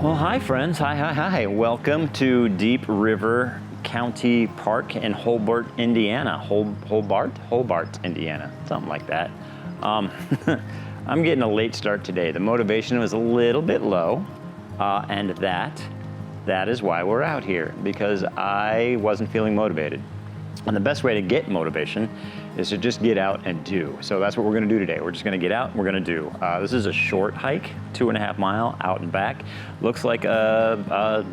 Well, hi friends, hi. Welcome to Deep River County Park in Hobart, Indiana. Hobart, Indiana, something like that. I'm getting a late start today. The motivation was a little bit low, and that is why we're out here, because I wasn't feeling motivated. And the best way to get motivation is to just get out and do. So that's what we're gonna do today. We're just gonna get out and we're gonna do. This is a short hike, 2.5 mile out and back. Looks like a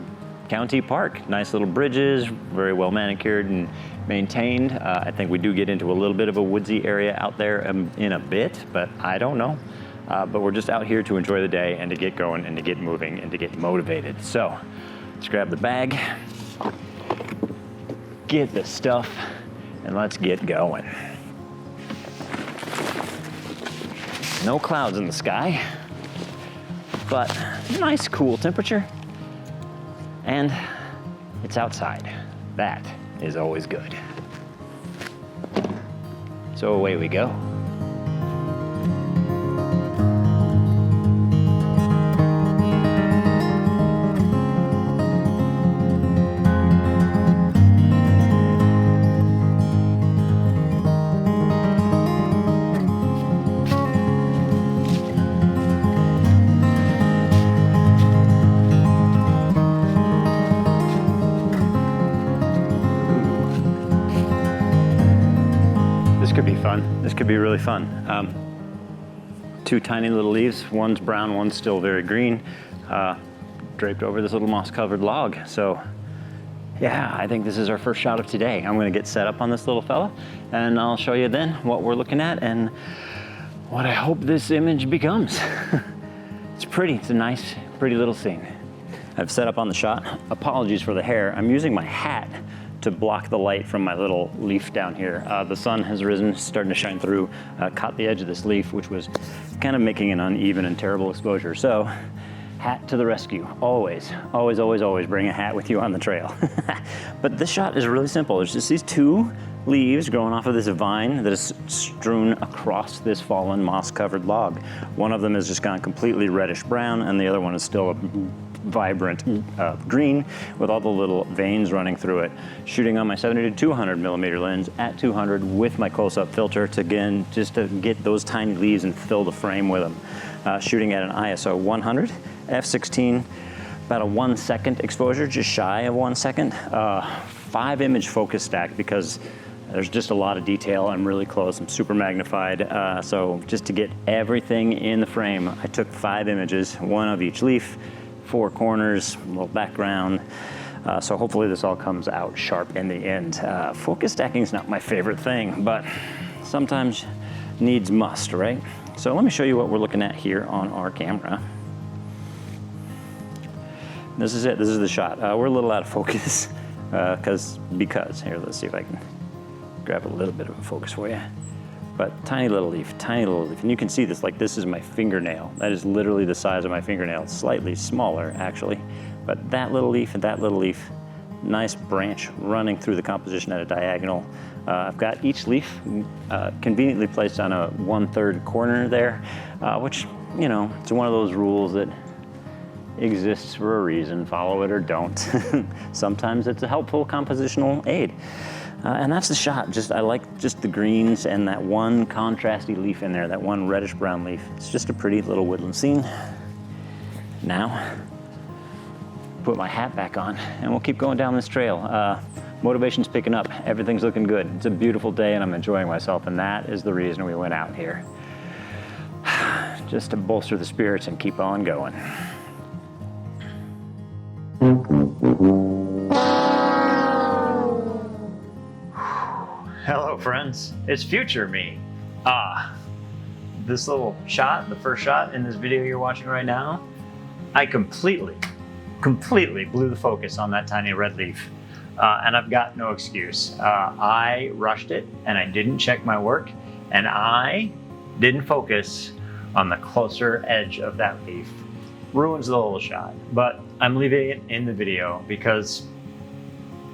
county park. Nice little bridges, very well manicured and maintained. I think we do get into a little bit of a woodsy area out there in a bit, but I don't know. But we're just out here to enjoy the day and to get going and to get moving and to get motivated. So let's grab the bag, get the stuff, and let's get going. No clouds in the sky, but nice cool temperature, and it's outside. That is always good. So away we go. This could be really fun. Two tiny little leaves, one's brown, one's still very green, draped over this little moss-covered log. So yeah, I think this is our first shot of today. I'm gonna get set up on this little fella, and I'll show you then what we're looking at and what I hope this image becomes. It's pretty, it's a nice, pretty little scene. I've set up on the shot. Apologies for the hair. I'm using my hat to block the light from my little leaf down here. The sun has risen, starting to shine through, caught the edge of this leaf, which was kind of making an uneven and terrible exposure. So, hat to the rescue. Always bring a hat with you on the trail. But this shot is really simple. It's just these two leaves growing off of this vine that is strewn across this fallen moss-covered log. One of them has just gone completely reddish brown, and the other one is still a vibrant green with all the little veins running through it. Shooting on my 70 to 200 millimeter lens at 200 with my close-up filter to, again, just to get those tiny leaves and fill the frame with them. Shooting at an ISO 100, f/16, about a 1 second exposure, just shy of 1 second. 5 image focus stack because there's just a lot of detail. I'm really close, I'm super magnified. So just to get everything in the frame, I took 5 images, 1 of each leaf, 4 corners, a little background. So hopefully this all comes out sharp in the end. Focus stacking is not my favorite thing, but sometimes needs must, right? So let me show you what we're looking at here on our camera. This is it, this is the shot. We're a little out of focus because here, let's see if I can grab a little bit of a focus for you. But tiny little leaf, and you can see this, like this is my fingernail. That is literally the size of my fingernail. It's slightly smaller, actually. But that little leaf and that little leaf, nice branch running through the composition at a diagonal. I've got each leaf conveniently placed on a 1/3 corner there, which, you know, it's one of those rules that exists for a reason. Follow it or don't. Sometimes it's a helpful compositional aid. And that's the shot. I like just the greens and that one contrasty leaf in there, that one reddish brown leaf. It's just a pretty little woodland scene. Now, put my hat back on and we'll keep going down this trail. Motivation's picking up, everything's looking good. It's a beautiful day and I'm enjoying myself, and that is the reason we went out here. Just to bolster the spirits and keep on going. Hello friends, it's future me. This little shot, the first shot in this video you're watching right now, I completely blew the focus on that tiny red leaf. And I've got no excuse. I rushed it and I didn't check my work, and I didn't focus on the closer edge of that leaf. Ruins the whole shot, but I'm leaving it in the video because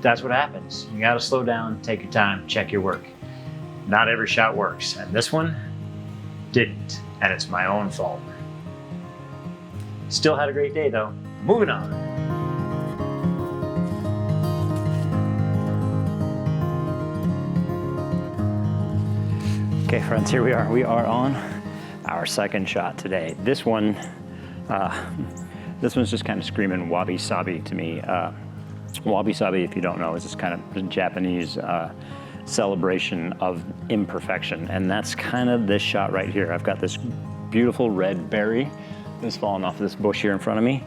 that's what happens. You gotta slow down, take your time, check your work. Not every shot works, and this one didn't, and it's my own fault. Still had a great day though. moving on. Okay, friends, here we are. We are on our second shot today. This one's just kind of screaming wabi-sabi to me. Wabi-sabi, if you don't know, is this kind of Japanese celebration of imperfection, and that's kind of this shot right here. I've got this beautiful red berry that's fallen off this bush here in front of me,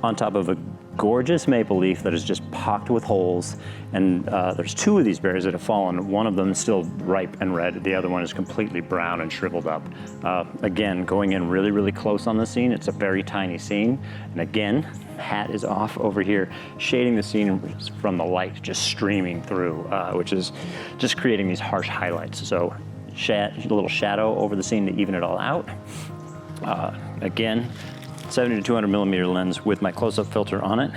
on top of a gorgeous maple leaf that is just pocked with holes, and there's two of these berries that have fallen. One of them is still ripe and red, the other one is completely brown and shriveled up. Again, going in really, really close on the scene. It's a very tiny scene, and again, hat is off over here, shading the scene from the light just streaming through, which is just creating these harsh highlights. So a little shadow over the scene to even it all out. Again, 70 to 200 millimeter lens with my close-up filter on it,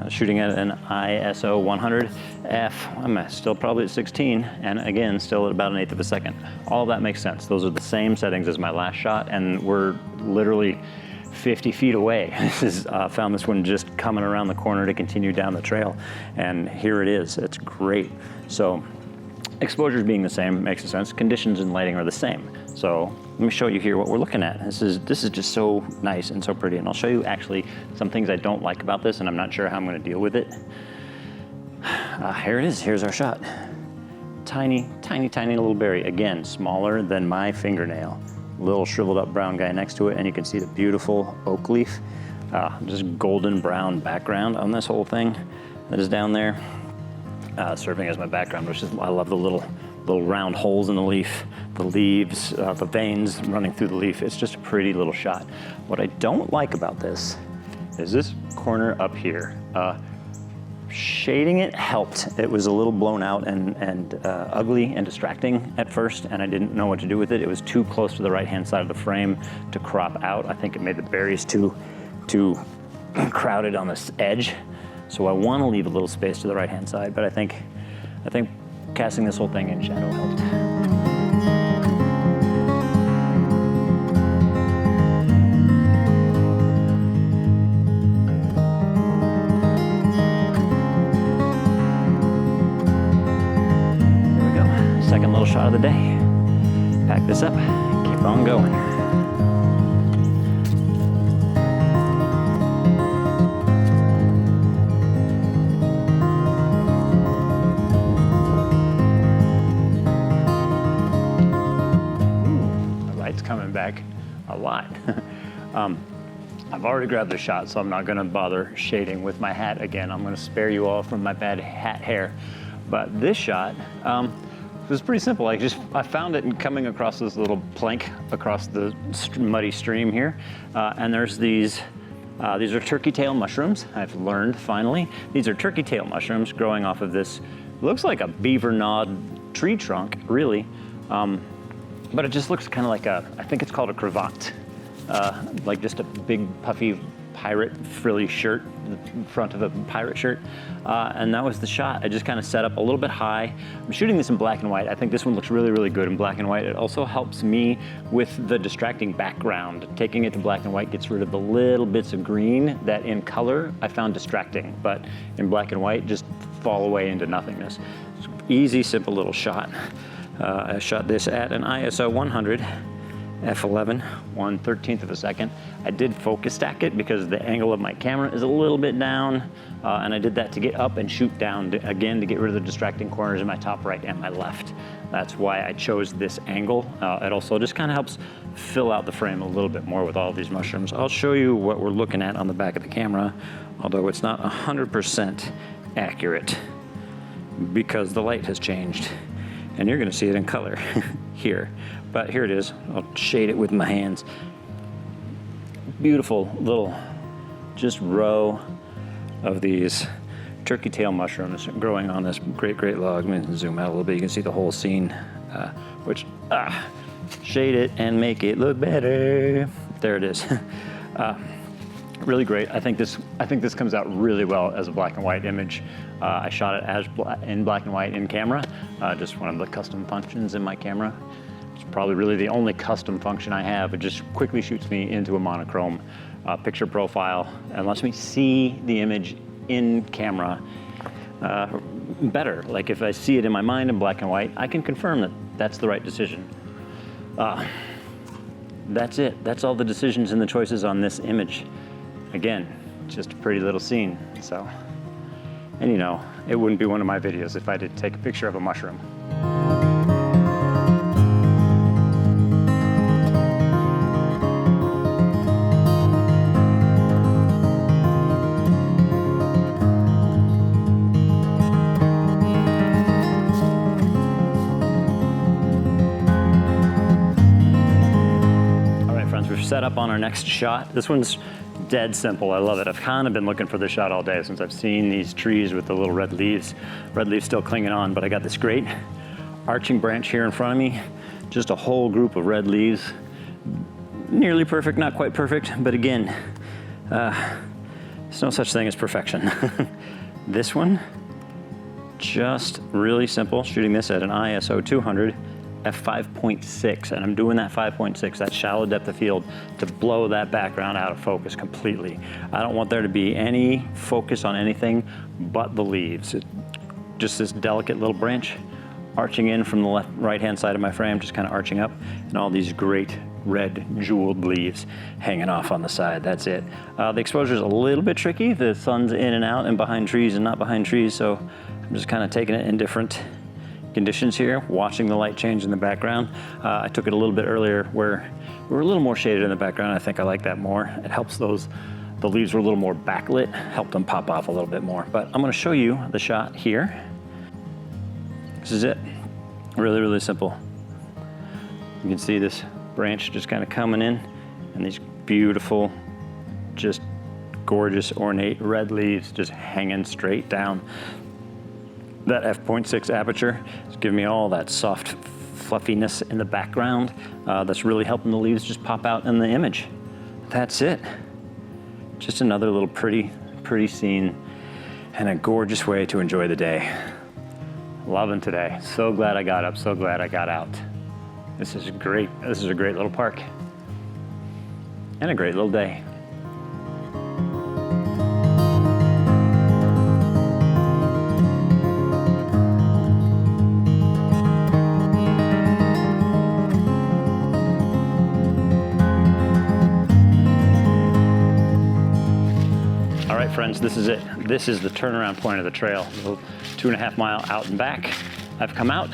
shooting at an ISO 100 f. I'm still probably at 16, and again, still at about 1/8 of a second. All of that makes sense. Those are the same settings as my last shot, and we're literally 50 feet away. Found this one just coming around the corner to continue down the trail, and here it is. It's great. So exposures being the same makes sense. Conditions and lighting are the same. So let me show you here what we're looking at. This is just so nice and so pretty, and I'll show you actually some things I don't like about this, and I'm not sure how I'm going to deal with it. Here it is. Here's our shot. Tiny, tiny, tiny little berry. Again, smaller than my fingernail. Little shriveled up brown guy next to it, and you can see the beautiful oak leaf. Just golden brown background on this whole thing that is down there, serving as my background, which is, I love the little round holes in the leaf, the leaves, the veins running through the leaf. It's just a pretty little shot. What I don't like about this is this corner up here. Shading it helped. It was a little blown out and ugly and distracting at first, and I didn't know what to do with it. It was too close to the right-hand side of the frame to crop out. I think it made the berries too crowded on this edge. So I want to leave a little space to the right-hand side, but I think casting this whole thing in shadow helped. There we go. Second little shot of the day. Pack this up, keep on going. Coming back a lot. I've already grabbed the shot, so I'm not going to bother shading with my hat again. I'm going to spare you all from my bad hat hair. But this shot was pretty simple. I found it coming across this little plank across the muddy stream here, and there's these are turkey tail mushrooms. I've learned finally. These are turkey tail mushrooms growing off of this. Looks like a beaver gnawed tree trunk, really. But it just looks kind of like I think it's called a cravat, like just a big puffy pirate frilly shirt, the front of a pirate shirt. And that was the shot. I just kind of set up a little bit high. I'm shooting this in black and white. I think this one looks really, really good in black and white. It also helps me with the distracting background. Taking it to black and white gets rid of the little bits of green that in color I found distracting, but in black and white just fall away into nothingness. Easy, simple little shot. I shot this at an ISO 100 f11, 1/13 of a second. I did focus stack it because the angle of my camera is a little bit down, and I did that to get up and shoot down again to get rid of the distracting corners in my top right and my left. That's why I chose this angle. It also just kind of helps fill out the frame a little bit more with all of these mushrooms. I'll show you what we're looking at on the back of the camera, although it's not 100% accurate because the light has changed. And you're gonna see it in color here. But here it is. I'll shade it with my hands. Beautiful little just row of these turkey tail mushrooms growing on this great log. Let me zoom out a little bit. You can see the whole scene, shade it and make it look better. There it is. Really great. I think this comes out really well as a black and white image. I shot it in black and white in camera, just one of the custom functions in my camera. It's probably really the only custom function I have. It just quickly shoots me into a monochrome picture profile, and lets me see the image in camera better. Like if I see it in my mind in black and white, I can confirm that that's the right decision. That's it. That's all the decisions and the choices on this image. Again, just a pretty little scene. So, and you know, it wouldn't be one of my videos if I did take a picture of a mushroom. Set up on our next shot. This one's dead simple. I love it. I've kind of been looking for this shot all day since I've seen these trees with the little red leaves still clinging on, but I got this great arching branch here in front of me, just a whole group of red leaves. Nearly perfect, not quite perfect, but again, there's no such thing as perfection. This one, just really simple, shooting this at an ISO 200 f5.6, and I'm doing that 5.6, that shallow depth of field, to blow that background out of focus completely. I don't want there to be any focus on anything but the leaves. Just this delicate little branch arching in from the right-hand side of my frame, just kind of arching up, and all these great red jeweled leaves hanging off on the side. That's it. The exposure is a little bit tricky. The sun's in and out and behind trees and not behind trees, so I'm just kind of taking it in different conditions here, watching the light change in the background. I took it a little bit earlier where we were a little more shaded in the background. I think I like that more. It helps the leaves were a little more backlit, helped them pop off a little bit more. But I'm gonna show you the shot here. This is it. Really, really simple. You can see this branch just kind of coming in, and these beautiful, just gorgeous, ornate red leaves just hanging straight down. That f.6 aperture is giving me all that soft fluffiness in the background that's really helping the leaves just pop out in the image. That's it. Just another little pretty scene and a gorgeous way to enjoy the day. Loving today. So glad I got up, so glad I got out. This is great. This is a great little park and a great little day. Friends, this is it. This is the turnaround point of the trail. 2.5 mile out and back. I've come out.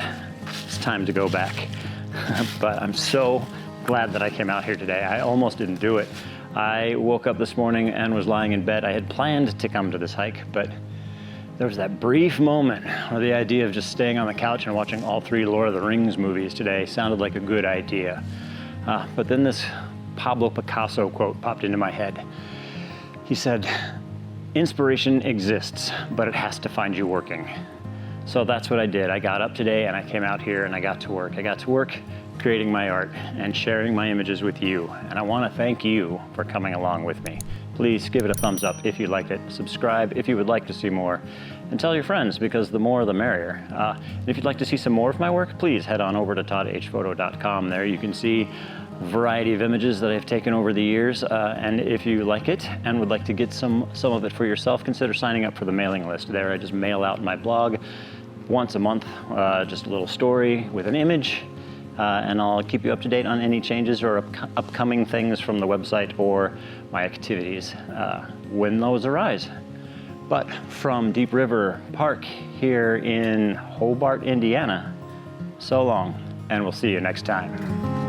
It's time to go back. But I'm so glad that I came out here today. I almost didn't do it. I woke up this morning and was lying in bed. I had planned to come to this hike, but there was that brief moment where the idea of just staying on the couch and watching all 3 Lord of the Rings movies today sounded like a good idea. But then this Pablo Picasso quote popped into my head. He said, "Inspiration exists, but it has to find you working." So that's what I did. I got up today and I came out here and I got to work. I got to work creating my art and sharing my images with you. And I want to thank you for coming along with me. Please give it a thumbs up if you liked it. Subscribe if you would like to see more. And tell your friends, because the more the merrier. And if you'd like to see some more of my work, please head on over to toddhphoto.com. There you can see a variety of images that I've taken over the years. And if you like it and would like to get some of it for yourself, consider signing up for the mailing list. There I just mail out my blog once a month, just a little story with an image. And I'll keep you up to date on any changes or upcoming things from the website or my activities when those arise. But from Deep River Park here in Hobart, Indiana, so long, and we'll see you next time.